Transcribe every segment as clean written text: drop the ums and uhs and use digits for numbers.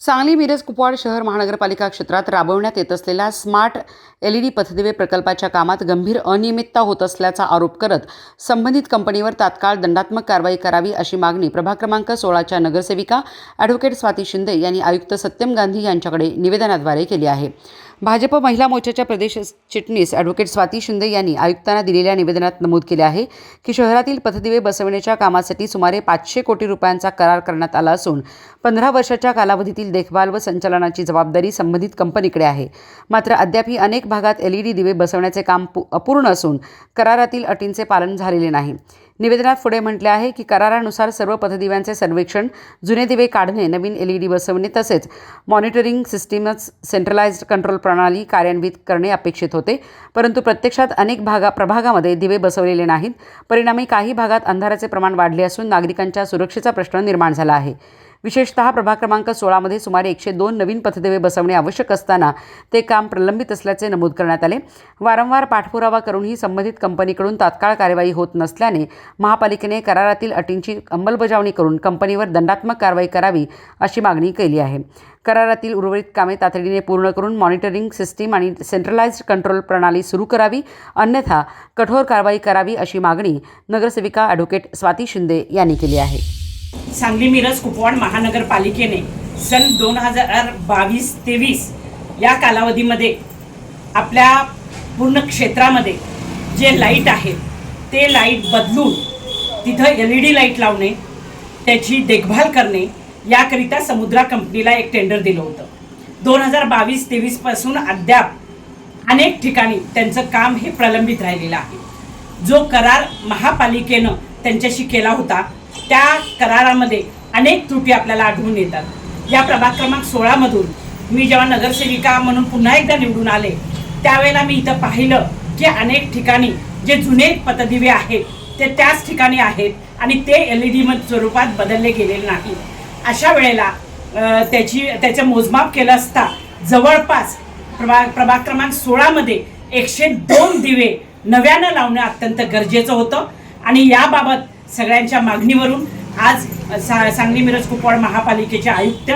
सांगली मिरज कुपवाड शहर महानगरपालिका क्षेत्रात राबवण्यात येत असलेल्या स्मार्ट LED पथदिवे प्रकल्पाच्या कामात गंभीर अनियमितता होत असल्याचा आरोप करत संबंधित कंपनीवर तात्काळ दंडात्मक कारवाई करावी अशी मागणी प्रभाग क्रमांक 16च्या नगरसेविका ॲडव्होकेट स्वाती शिंदे यांनी आयुक्त सत्यम गांधी यांच्याकडे निवेदनाद्वारे केली आहे। भाजप महिला मोर्चाच्या प्रदेश चिटणीस ॲडव्होकेट स्वाती शिंदे यांनी आयुक्तांना दिलेल्या निवेदनात नमूद केले आहे की शहरातील पथदिवे बसवण्याच्या कामासाठी सुमारे 500 कोटी रुपयांचा करार करण्यात आला असून 15 वर्षाच्या कालावधीतील देखभाल व संचालनाची जबाबदारी संबंधित कंपनीकडे आहे। मात्र अद्यापही अनेक भागात LED दिवे बसवण्याचे काम अपूर्ण असून करारातील अटींचे पालन झालेले नाही। निवेदनात पुढे म्हटले आहे की करारानुसार सर्व पथदिव्यांचे सर्वेक्षण, जुने दिवे काढणे, नवीन LED बसवणे तसेच मॉनिटरिंग सिस्टीमच सेंट्रलाइज्ड कंट्रोल प्रणाली कार्यान्वित करणे अपेक्षित होते, परंतु प्रत्यक्षात अनेक प्रभागामध्ये दिवे बसवलेले नाहीत। परिणामी काही भागात अंधाराचे प्रमाण वाढले असून नागरिकांच्या सुरक्षेचा प्रश्न निर्माण झाला आहे। विशेषतः प्रभाग क्रमांक 16 मध्ये सुमारे 102 नवीन पथदिवे बसवणे आवश्यक असताना ते काम प्रलंबित असल्याचे नमूद करण्यात आले। वारंवार पाठपुरावा करूनही संबंधित कंपनीकडून तात्काळ कार्यवाही होत नसल्याने महापालिकेने करारातील अटींची अंमलबजावणी करून कंपनीवर दंडात्मक कारवाई करावी अशी मागणी केली आहे। करारातील उर्वरित कामे तातडीने पूर्ण करून मॉनिटरिंग सिस्टीम आणि सेंट्रलाइज्ड कंट्रोल प्रणाली सुरू करावी, अन्यथा कठोर कारवाई करावी अशी मागणी नगरसेविका ॲडव्होकेट स्वाती शिंदे यांनी केली आहे। सांगली मिरज कुपवाड महानगरपालिकेने सन 2022-23 या कालावधीमध्ये आपल्या पूर्ण क्षेत्रामध्ये जे लाईट आहेत ते लाईट बदलून तिथं LED लाईट लावणे, त्याची देखभाल करणे याकरिता समुद्रा कंपनीला एक टेंडर दिलं होतं। 2022-23 पासून अद्याप अनेक ठिकाणी त्यांचं काम हे प्रलंबित राहिलेलं आहे। जो करार महापालिकेनं त्यांच्याशी केला होता त्या करारामध्ये अनेक त्रुटी आपल्याला आढळून येतात। या प्रभाग क्रमांक 16 मधून मी जेव्हा नगरसेविका म्हणून पुन्हा एकदा निवडून आले त्यावेळेला मी इथं पाहिलं की अनेक ठिकाणी जे जुने पथदिवे आहेत ते त्याच ठिकाणी आहेत आणि ते LED स्वरूपात बदलले गेलेले नाही। अशा वेळेला त्याचं मोजमाप केलं असता जवळपास प्रभाग क्रमांक 16 मध्ये 102 दिवे नव्यानं लावणं अत्यंत गरजेचं होतं आणि याबाबत सगळ्यांच्या मागणीवरून आज सांगली मिरज कुपवाड महापालिकेचे आयुक्त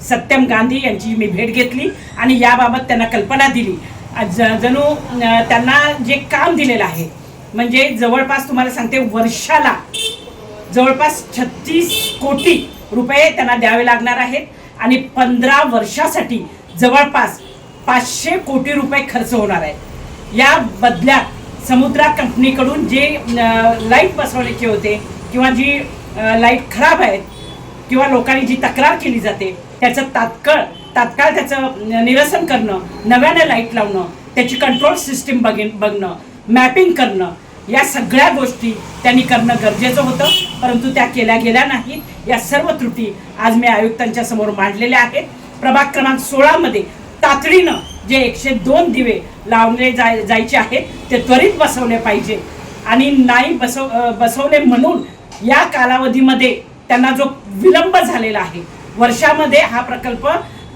सत्यम गांधी यांची मी भेट घेतली आणि याबाबत त्यांना कल्पना दिली। जणू त्यांना जे काम दिलेलं आहे म्हणजे जवळपास तुम्हाला सांगते वर्षाला जवळपास 36 कोटी रुपये त्यांना द्यावे लागणार आहेत आणि 15 वर्षासाठी जवळपास 500 कोटी रुपये खर्च होणार आहे। या बदल्यात समुद्रा कंपनीकडून जे लाईट बसवण्याचे होते किंवा जी लाईट खराब आहेत किंवा लोकांनी जी तक्रार केली जाते त्याचं तात्काळ त्याचं निरसन करणं, नव्याने लाईट लावणं, त्याची कंट्रोल सिस्टीम बघणं, मॅपिंग करणं या सगळ्या गोष्टी त्यांनी करणं गरजेचं होतं, परंतु त्या केल्या गेल्या नाहीत। या सर्व त्रुटी आज मी आयुक्तांच्या समोर मांडलेल्या आहेत। प्रभाग क्रमांक 16 मध्ये तातडीनं जे 102 दिवे लावले जायचे आहेत ते त्वरित बसवले पाहिजे आणि नाही बसवले म्हणून या कालावधीमध्ये त्यांना जो विलंब झालेला आहे, वर्षामध्ये हा प्रकल्प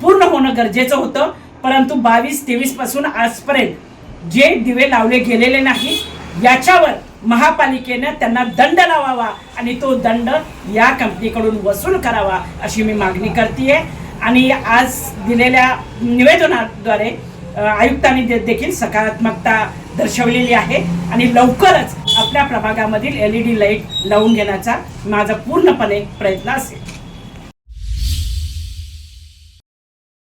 पूर्ण होणं गरजेचं होतं, परंतु 22-23 पासून आजपर्यंत जे दिवे लावले गेलेले नाही याच्यावर महापालिकेने त्यांना दंड लावावा आणि तो दंड या कंपनीकडून वसूल करावा अशी मी मागणी करते। आणि आज दिलेल्या निवेदनाद्वारे आयुक्तांनी देखील सकारात्मकता दर्शवलेली आहे आणि लवकरच आपल्या प्रभागामधील LED लाईट लावून घेण्याचा माझा पूर्णपणे प्रयत्न असेल।